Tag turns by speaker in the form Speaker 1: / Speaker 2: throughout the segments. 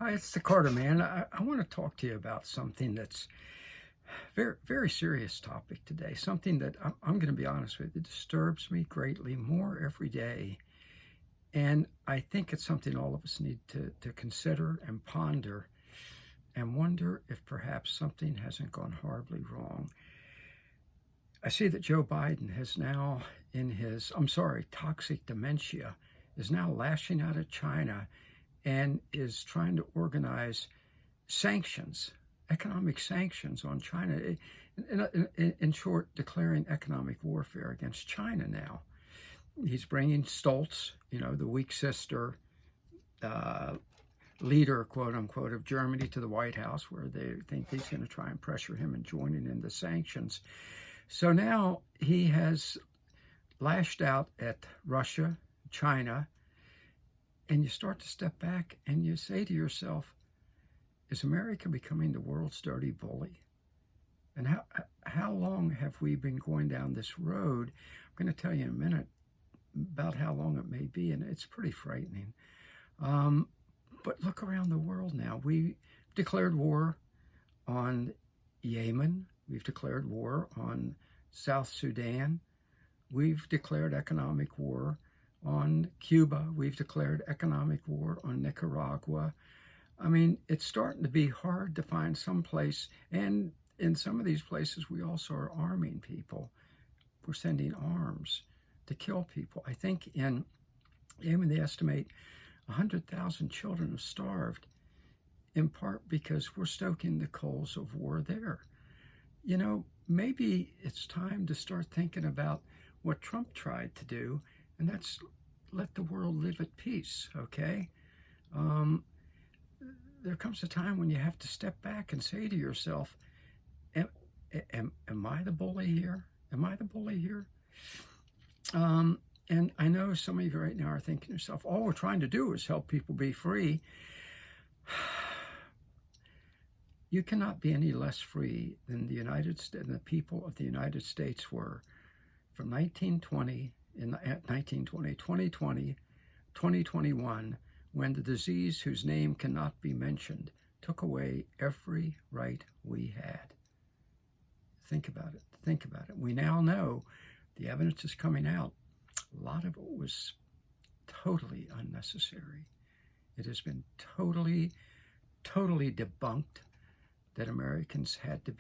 Speaker 1: Hi, it's the Carter Man. I want to talk to you about something that's very, very serious topic today. Something that I'm going to be honest with, it disturbs me greatly more every day. And I think it's something all of us need to consider and ponder and wonder if perhaps something hasn't gone horribly wrong. I see that Joe Biden has now, in his, toxic dementia, is now lashing out at China and is trying to organize sanctions, economic sanctions on China. In short, declaring economic warfare against China now. He's bringing Stolz, the weak sister leader, quote unquote, of Germany to the White House, where they think he's going to try and pressure him in joining in the sanctions. So now he has lashed out at Russia, China, and you start to step back and you say to yourself, is America becoming the world's dirty bully? And how long have we been going down this road? I'm going to tell you in a minute about how long it may be, and it's pretty frightening. But look around the world now. We declared war on Yemen. We've declared war on South Sudan. We've declared economic war on Cuba. We've declared economic war on Nicaragua. I mean, it's starting to be hard to find some place, and in some of these places, we also are arming people. We're sending arms to kill people. I think in Yemen, they estimate 100,000 children have starved, in part because we're stoking the coals of war there. Maybe it's time to start thinking about what Trump tried to do, and that's let the world live at peace, okay? There comes a time when you have to step back and say to yourself, am I the bully here? Am I the bully here? And I know some of you right now are thinking to yourself, all we're trying to do is help people be free. You cannot be any less free than the people of the United States were from 1920, 2020, 2021, when the disease whose name cannot be mentioned took away every right we had. Think about it. Think about it. We now know the evidence is coming out. A lot of it was totally unnecessary. It has been totally debunked that Americans had to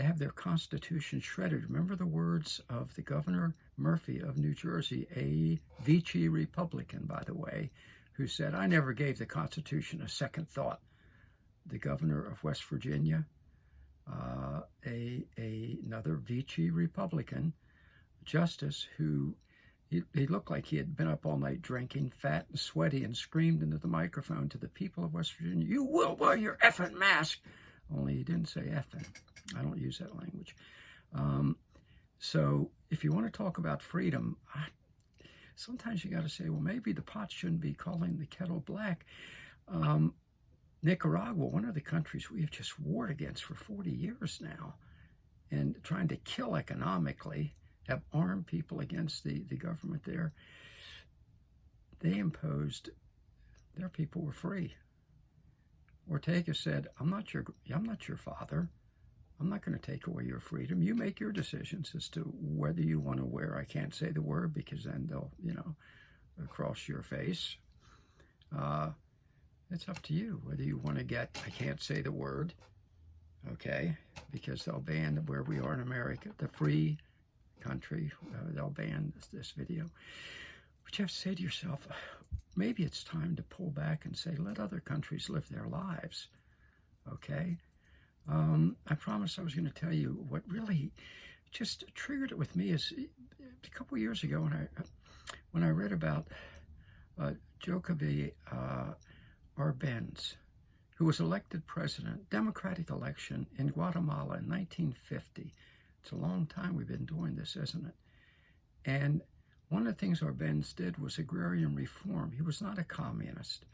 Speaker 1: have their Constitution shredded. Remember the words of the Governor Murphy of New Jersey, a Vichy Republican, by the way, who said, I never gave the Constitution a second thought. The governor of West Virginia, another Vichy Republican justice who he looked like he had been up all night drinking, fat and sweaty, and screamed into the microphone to the people of West Virginia, you will wear your effing mask. Only he didn't say effing. I don't use that language. So if you want to talk about freedom, sometimes you got to say, well, maybe the pot shouldn't be calling the kettle black. Nicaragua, one of the countries we have just warred against for 40 years now, and trying to kill economically, have armed people against the government there. They imposed, their people were free. Ortega said, I'm not your father. I'm not going to take away your freedom. You make your decisions as to whether you want to wear, I can't say the word because then they'll, cross your face. It's up to you whether you want to get, I can't say the word, okay, because they'll ban where we are in America, the free country, they'll ban this video. But you have to say to yourself, maybe it's time to pull back and say, let other countries live their lives, okay? I promised I was going to tell you what really just triggered it with me is a couple of years ago when I read about Jacoby Arbenz, who was elected president, Democratic election in Guatemala in 1950. It's a long time we've been doing this, isn't it? And one of the things Arbenz did was agrarian reform. He was not a communist.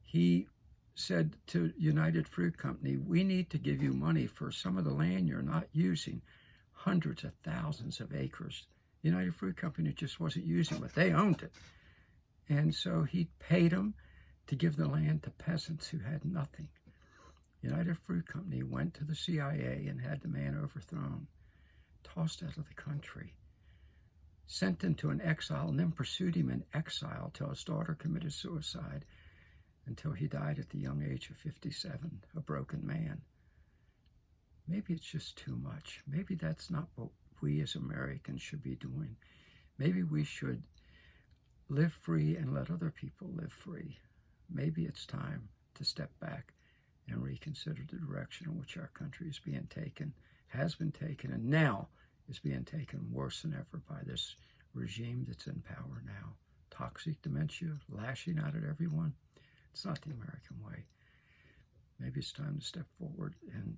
Speaker 1: He said to United Fruit Company, we need to give you money for some of the land you're not using, hundreds of thousands of acres. United Fruit Company just wasn't using it. They owned it. And so he paid them, to give the land to peasants who had nothing. United Fruit Company went to the CIA and had the man overthrown, tossed out of the country, sent into an exile, and then pursued him in exile till his daughter committed suicide, until he died at the young age of 57, a broken man. Maybe it's just too much. Maybe that's not what we as Americans should be doing. Maybe we should live free and let other people live free. Maybe it's time to step back and reconsider the direction in which our country is being taken, has been taken, and now is being taken worse than ever by this regime that's in power now. Toxic dementia, lashing out at everyone. It's not the American way. Maybe it's time to step forward and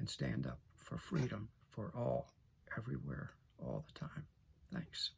Speaker 1: stand up for freedom for all, everywhere, all the time. Thanks.